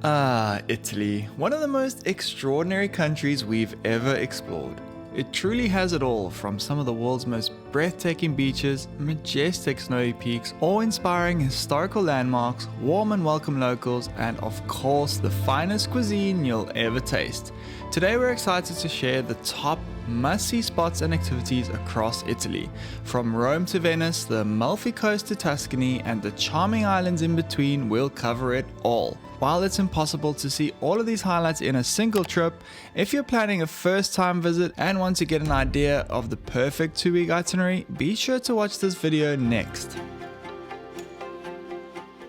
Italy, one of the most extraordinary countries we've ever explored. It truly has it all, from some of the world's most breathtaking beaches, majestic snowy peaks, awe-inspiring historical landmarks, warm and welcome locals, and of course the finest cuisine you'll ever taste. Today we're excited to share the top must-see spots and activities across Italy. From Rome to Venice, the Amalfi Coast to Tuscany, and the charming islands in between, we'll cover it all. While it's impossible to see all of these highlights in a single trip, if you're planning a first-time visit and want to get an idea of the perfect 2-week itinerary, be sure to watch this video next.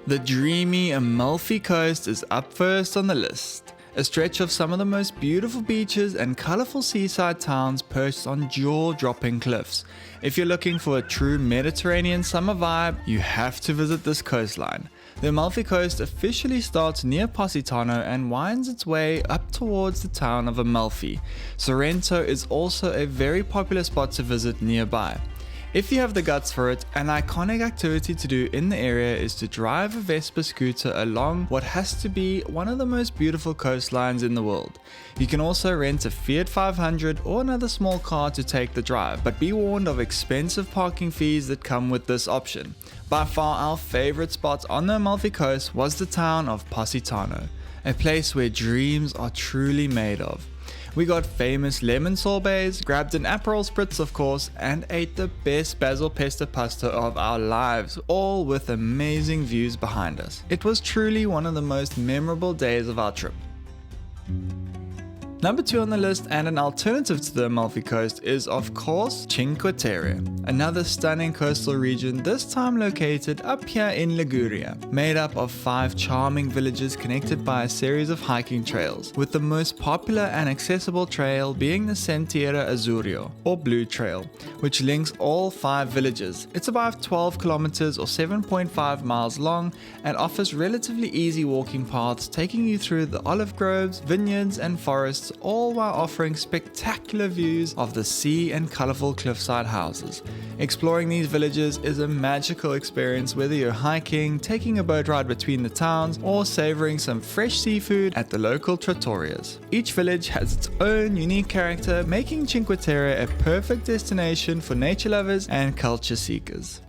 The dreamy Amalfi Coast is up first on the list. A stretch of some of the most beautiful beaches and colorful seaside towns perched on jaw-dropping cliffs. If you're looking for a true Mediterranean summer vibe, you have to visit this coastline. The Amalfi Coast officially starts near Positano and winds its way up towards the town of Amalfi. Sorrento is also a very popular spot to visit nearby. If you have the guts for it, an iconic activity to do in the area is to drive a Vespa scooter along what has to be one of the most beautiful coastlines in the world. You can also rent a Fiat 500 or another small car to take the drive, but be warned of expensive parking fees that come with this option. By far our favorite spot on the Amalfi Coast was the town of Positano, a place where dreams are truly made of. We got famous lemon sorbets, grabbed an Aperol Spritz of course, and ate the best basil pesto pasta of our lives, all with amazing views behind us. It was truly one of the most memorable days of our trip. Number 2 on the list, and an alternative to the Amalfi Coast, is of course Cinque Terre, another stunning coastal region, this time located up here in Liguria, made up of 5 charming villages connected by a series of hiking trails, with the most popular and accessible trail being the Sentiero Azzurro, or Blue Trail, which links all 5 villages. It's about 12 kilometers or 7.5 miles long and offers relatively easy walking paths taking you through the olive groves, vineyards and forests, all while offering spectacular views of the sea and colorful cliffside houses. Exploring these villages is a magical experience, whether you're hiking, taking a boat ride between the towns, or savoring some fresh seafood at the local trattorias. Each village has its own unique character, making Cinque Terre a perfect destination for nature lovers and culture seekers.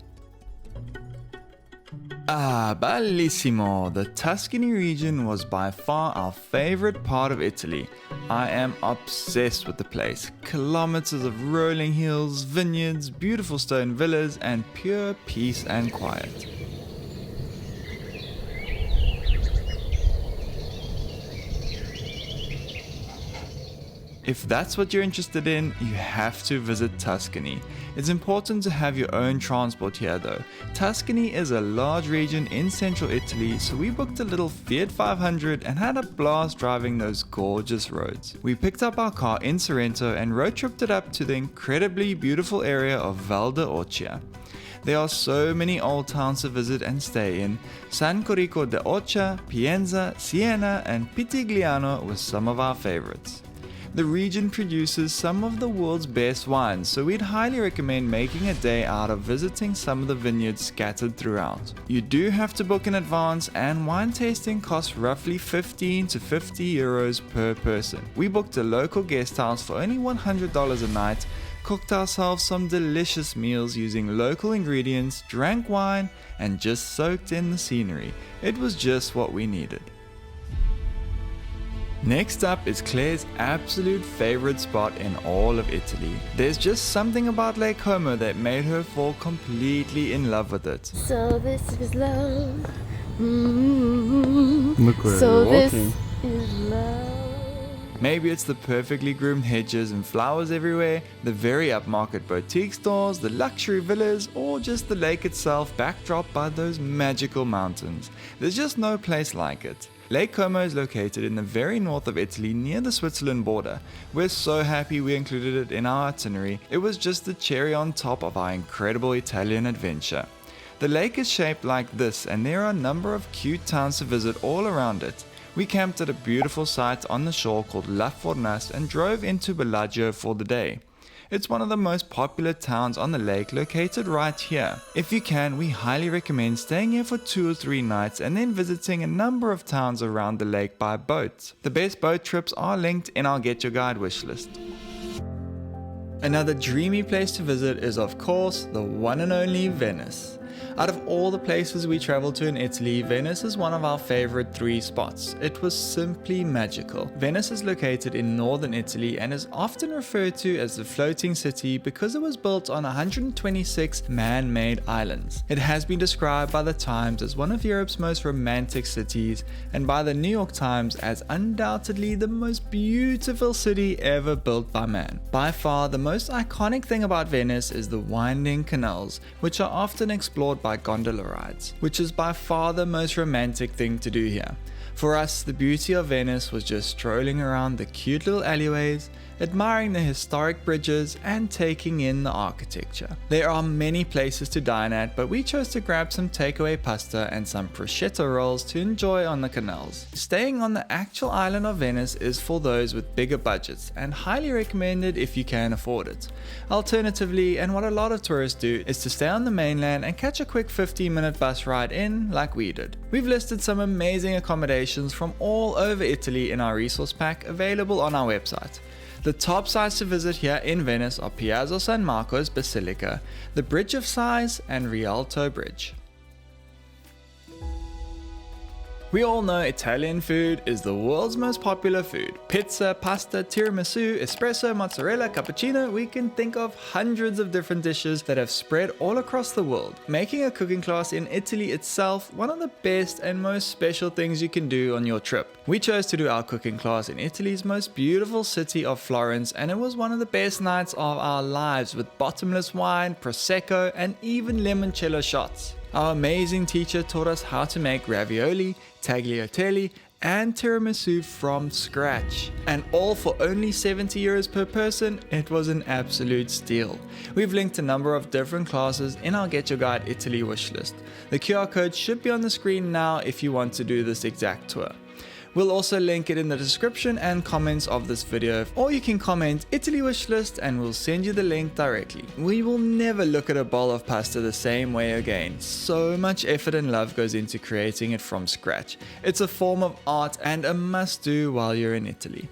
Bellissimo! The Tuscany region was by far our favorite part of Italy. I am obsessed with the place. Kilometers of rolling hills, vineyards, beautiful stone villas, and pure peace and quiet. If that's what you're interested in, you have to visit Tuscany. It's important to have your own transport here though. Tuscany is a large region in central Italy, so we booked a little Fiat 500 and had a blast driving those gorgeous roads. We picked up our car in Sorrento and road tripped it up to the incredibly beautiful area of Val d'Orcia. There are so many old towns to visit and stay in. San Corico de Orcia, Pienza, Siena and Pitigliano were some of our favorites. The region produces some of the world's best wines, so we'd highly recommend making a day out of visiting some of the vineyards scattered throughout. You do have to book in advance, and wine tasting costs roughly 15 to 50 euros per person. We booked a local guest house for only $100 a night, cooked ourselves some delicious meals using local ingredients, drank wine, and just soaked in the scenery. It was just what we needed. Next up is Claire's absolute favorite spot in all of Italy. There's just something about Lake Como that made her fall completely in love with it. So this is love. Look where So you're this walking. is love. Maybe it's the perfectly groomed hedges and flowers everywhere, the very upmarket boutique stores, the luxury villas, or just the lake itself backdropped by those magical mountains. There's just no place like it. Lake Como is located in the very north of Italy near the Switzerland border. We're so happy we included it in our itinerary. It was just the cherry on top of our incredible Italian adventure. The lake is shaped like this, and there are a number of cute towns to visit all around it. We camped at a beautiful site on the shore called La Fornas and drove into Bellagio for the day. It's one of the most popular towns on the lake, located right here. If you can, we highly recommend staying here for 2 or 3 nights and then visiting a number of towns around the lake by boat. The best boat trips are linked in our Get Your Guide wishlist. Another dreamy place to visit is, of course, the one and only Venice. Out of all the places we traveled to in Italy, Venice is one of our favorite 3 spots. It was simply magical. Venice is located in northern Italy and is often referred to as the floating city because it was built on 126 man-made islands. It has been described by the Times as one of Europe's most romantic cities and by the New York Times as undoubtedly the most beautiful city ever built by man. By far, the most iconic thing about Venice is the winding canals, which are often explored by gondola rides, which is by far the most romantic thing to do here. For us, the beauty of Venice was just strolling around the cute little alleyways, admiring the historic bridges, and taking in the architecture. There are many places to dine at, but we chose to grab some takeaway pasta and some prosciutto rolls to enjoy on the canals. Staying on the actual island of Venice is for those with bigger budgets and highly recommended if you can afford it. Alternatively, and what a lot of tourists do, is to stay on the mainland and catch a quick 15-minute bus ride in like we did. We've listed some amazing accommodations from all over Italy in our resource pack available on our website. The top sites to visit here in Venice are Piazza San Marco's Basilica, the Bridge of Sighs, and Rialto Bridge. We all know Italian food is the world's most popular food. Pizza, pasta, tiramisu, espresso, mozzarella, cappuccino, we can think of hundreds of different dishes that have spread all across the world, making a cooking class in Italy itself one of the best and most special things you can do on your trip. We chose to do our cooking class in Italy's most beautiful city of Florence, and it was one of the best nights of our lives with bottomless wine, prosecco, and even limoncello shots. Our amazing teacher taught us how to make ravioli, tagliatelle, and tiramisu from scratch. And all for only 70 euros per person. It was an absolute steal. We've linked a number of different classes in our Get Your Guide Italy wishlist. The QR code should be on the screen now if you want to do this exact tour. We'll also link it in the description and comments of this video, or you can comment Italy wishlist and we'll send you the link directly. We will never look at a bowl of pasta the same way again. So much effort and love goes into creating it from scratch. It's a form of art and a must-do while you're in Italy.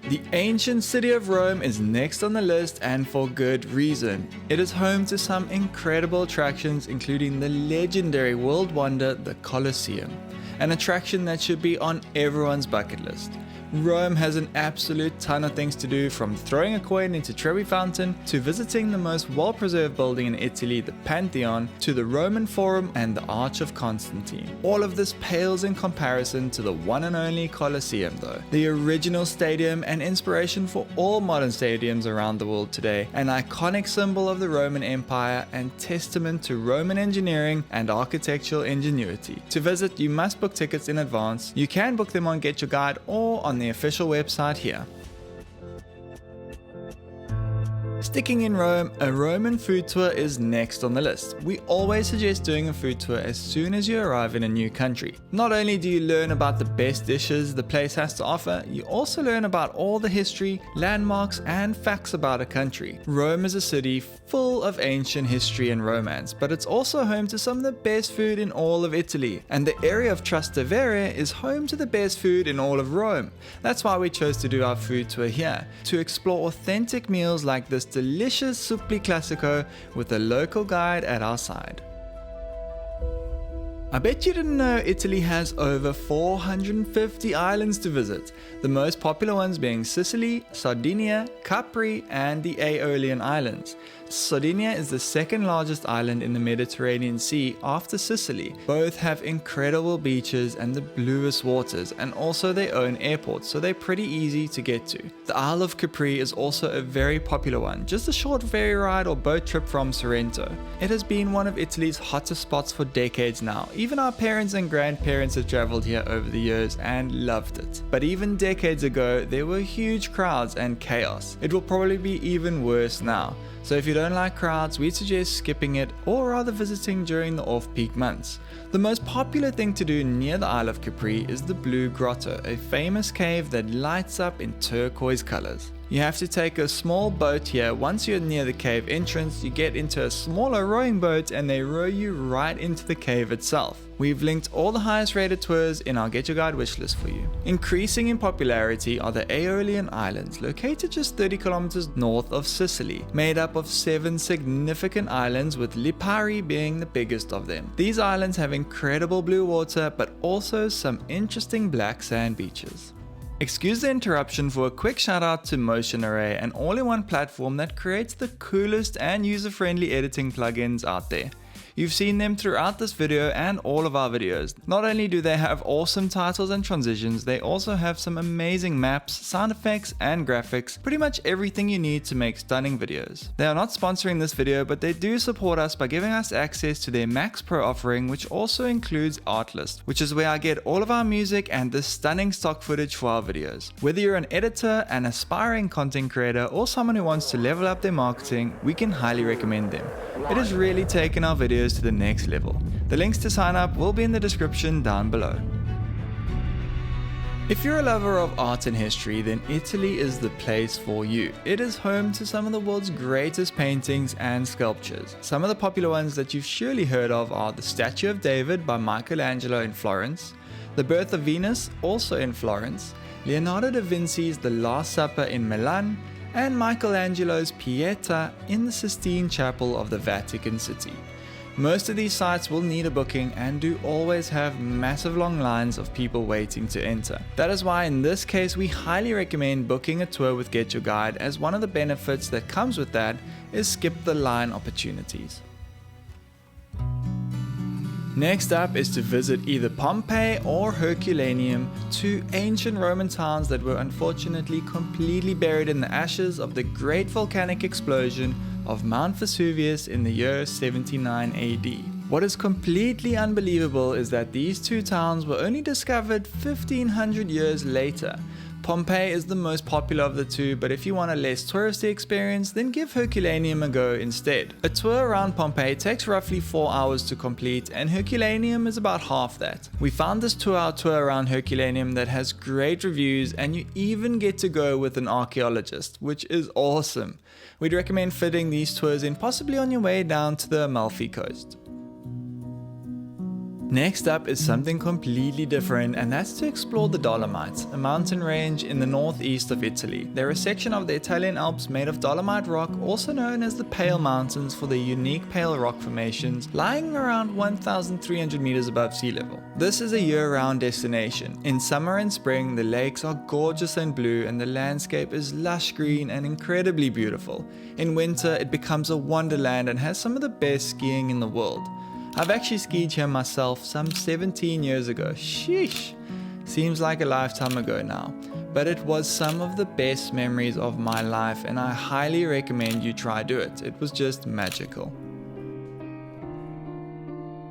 The ancient city of Rome is next on the list, and for good reason. It is home to some incredible attractions, including the legendary world wonder, the Colosseum, an attraction that should be on everyone's bucket list. Rome has an absolute ton of things to do, from throwing a coin into Trevi Fountain to visiting the most well-preserved building in Italy, the Pantheon, to the Roman Forum and the Arch of Constantine. All of this pales in comparison to the one and only Colosseum though. The original stadium and inspiration for all modern stadiums around the world today, an iconic symbol of the Roman Empire and testament to Roman engineering and architectural ingenuity. To visit, you must book tickets in advance. You can book them on Get Your Guide or on the official website here. Sticking in Rome, a Roman food tour is next on the list. We always suggest doing a food tour as soon as you arrive in a new country. Not only do you learn about the best dishes the place has to offer, you also learn about all the history, landmarks, and facts about a country. Rome is a city full of ancient history and romance, but it's also home to some of the best food in all of Italy. And the area of Trastevere is home to the best food in all of Rome. That's why we chose to do our food tour here, to explore authentic meals like this delicious supli classico with a local guide at our side. I bet you didn't know Italy has over 450 islands to visit, the most popular ones being Sicily, Sardinia, Capri, and the Aeolian Islands. Sardinia is the second largest island in the Mediterranean Sea after Sicily. Both have incredible beaches and the bluest waters, and also their own airports, so they're pretty easy to get to. The Isle of Capri is also a very popular one, just a short ferry ride or boat trip from Sorrento. It has been one of Italy's hottest spots for decades now. Even our parents and grandparents have traveled here over the years and loved it. But even decades ago, there were huge crowds and chaos. It will probably be even worse now. So if you don't like crowds, we suggest skipping it or rather visiting during the off-peak months. The most popular thing to do near the Isle of Capri is the Blue Grotto, a famous cave that lights up in turquoise colors. You have to take a small boat here. Once you're near the cave entrance, you get into a smaller rowing boat and they row you right into the cave itself. We've linked all the highest rated tours in our Get Your Guide wishlist for you. Increasing in popularity are the Aeolian Islands, located just 30 kilometers north of Sicily, made up of 7 significant islands, with Lipari being the biggest of them. These islands have incredible blue water, but also some interesting black sand beaches. Excuse the interruption for a quick shout out to Motion Array, an all-in-one platform that creates the coolest and user-friendly editing plugins out there. You've seen them throughout this video and all of our videos. Not only do they have awesome titles and transitions, they also have some amazing maps, sound effects, and graphics, pretty much everything you need to make stunning videos. They are not sponsoring this video, but they do support us by giving us access to their Max Pro offering, which also includes Artlist, which is where I get all of our music and the stunning stock footage for our videos. Whether you're an editor, an aspiring content creator, or someone who wants to level up their marketing, we can highly recommend them. It has really taken our videos to the next level. The links to sign up will be in the description down below. If you're a lover of art and history, then Italy is the place for you. It is home to some of the world's greatest paintings and sculptures. Some of the popular ones that you've surely heard of are the Statue of David by Michelangelo in Florence, the Birth of Venus, also in Florence, Leonardo da Vinci's The Last Supper in Milan, and Michelangelo's Pieta in the Sistine Chapel of the Vatican City. Most of these sites will need a booking and do always have massive long lines of people waiting to enter. That is why in this case we highly recommend booking a tour with Get Your Guide, as one of the benefits that comes with that is skip the line opportunities. Next up is to visit either Pompeii or Herculaneum, 2 ancient Roman towns that were unfortunately completely buried in the ashes of the great volcanic explosion of Mount Vesuvius in the year 79 AD. What is completely unbelievable is that these 2 towns were only discovered 1500 years later. Pompeii is the most popular of the 2, but if you want a less touristy experience, then give Herculaneum a go instead. A tour around Pompeii takes roughly 4 hours to complete, and Herculaneum is about half that. We found this 2-hour tour around Herculaneum that has great reviews, and you even get to go with an archaeologist, which is awesome. We'd recommend fitting these tours in possibly on your way down to the Amalfi Coast. Next up is something completely different, and that's to explore the Dolomites, a mountain range in the northeast of Italy. They're a section of the Italian Alps made of Dolomite rock, also known as the Pale Mountains for their unique pale rock formations, lying around 1,300 meters above sea level. This is a year-round destination. In summer and spring, the lakes are gorgeous and blue, and the landscape is lush green and incredibly beautiful. In winter, it becomes a wonderland and has some of the best skiing in the world. I've actually skied here myself some 17 years ago. Sheesh! Seems like a lifetime ago now. But it was some of the best memories of my life, and I highly recommend you try do it. It was just magical.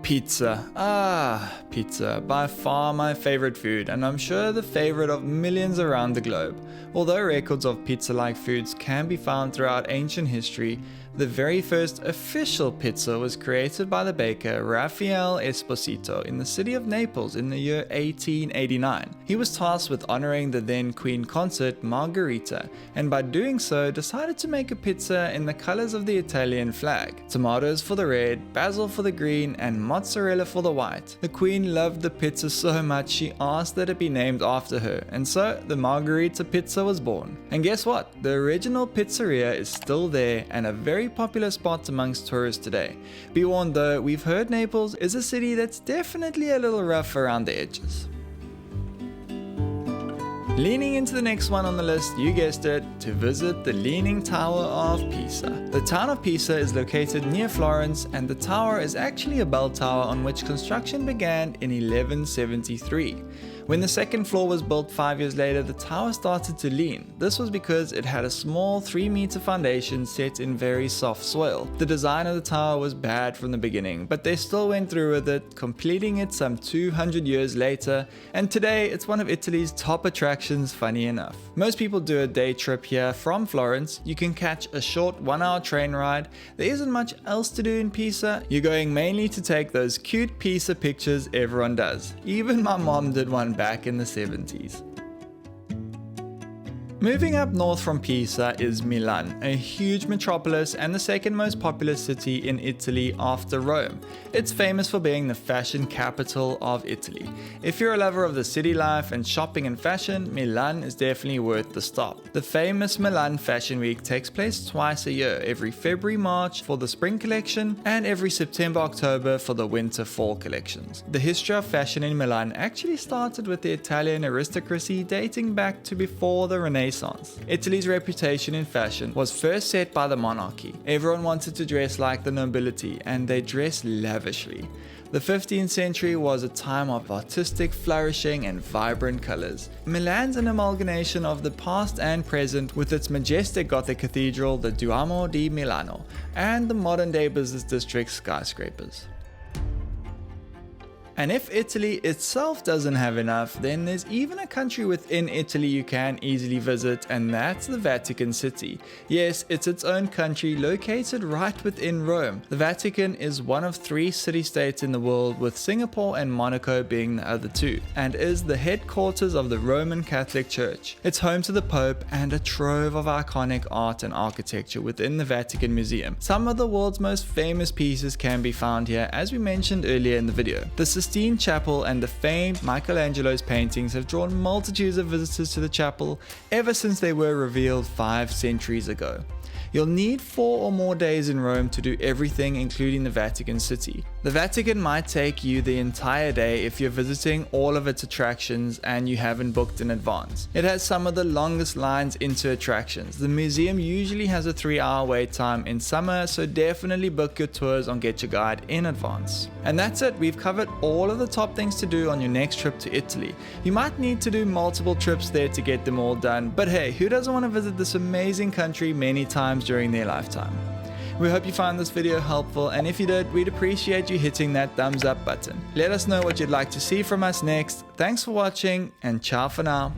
Pizza. Pizza. By far my favorite food, and I'm sure the favorite of millions around the globe. Although records of pizza-like foods can be found throughout ancient history, the very first official pizza was created by the baker Raffaele Esposito in the city of Naples in the year 1889. He was tasked with honoring the then queen consort Margherita, and by doing so decided to make a pizza in the colors of the Italian flag: tomatoes for the red, basil for the green, and mozzarella for the white. The queen loved the pizza so much she asked that it be named after her, and so the Margherita pizza was born. And guess what? The original pizzeria is still there and a very popular spot amongst tourists today. Be warned though, we've heard Naples is a city that's definitely a little rough around the edges. Leaning into the next one on the list, you guessed it, to visit the Leaning Tower of Pisa. The town of Pisa is located near Florence, and the tower is actually a bell tower on which construction began in 1173. When the second floor was built 5 years later, the tower started to lean. This was because it had a small 3-meter foundation set in very soft soil. The design of the tower was bad from the beginning, but they still went through with it, completing it some 200 years later, and today it's one of Italy's top attractions, funny enough. Most people do a day trip here from Florence. You can catch a short 1-hour train ride. There isn't much else to do in Pisa. You're going mainly to take those cute Pisa pictures everyone does. Even my mom did one back in the 70s. Moving up north from Pisa is Milan, a huge metropolis and the second most populous city in Italy after Rome. It's famous for being the fashion capital of Italy. If you're a lover of the city life and shopping and fashion, Milan is definitely worth the stop. The famous Milan Fashion Week takes place twice a year, every February-March for the spring collection and every September-October for the winter-fall collections. The history of fashion in Milan actually started with the Italian aristocracy dating back to before the Renaissance. Italy's reputation in fashion was first set by the monarchy. Everyone wanted to dress like the nobility, and they dressed lavishly. The 15th century was a time of artistic flourishing and vibrant colors. Milan's an amalgamation of the past and present, with its majestic Gothic cathedral, the Duomo di Milano, and the modern-day business district skyscrapers. And if Italy itself doesn't have enough, then there's even a country within Italy you can easily visit, and that's the Vatican City. Yes, it's its own country located right within Rome. The Vatican is one of 3 city-states in the world, with Singapore and Monaco being the other 2, and is the headquarters of the Roman Catholic Church. It's home to the Pope and a trove of iconic art and architecture within the Vatican Museum. Some of the world's most famous pieces can be found here, as we mentioned earlier in the video. The Sistine Chapel and the famed Michelangelo's paintings have drawn multitudes of visitors to the chapel ever since they were revealed 5 centuries ago. You'll need 4 or more days in Rome to do everything, including the Vatican City. The Vatican might take you the entire day if you're visiting all of its attractions and you haven't booked in advance. It has some of the longest lines into attractions. The museum usually has a 3-hour wait time in summer, so definitely book your tours on GetYourGuide in advance. And that's it, we've covered all of the top things to do on your next trip to Italy. You might need to do multiple trips there to get them all done, but hey, who doesn't want to visit this amazing country many times during their lifetime? We hope you found this video helpful, and if you did, we'd appreciate you hitting that thumbs up button. Let us know what you'd like to see from us next. Thanks for watching, and ciao for now.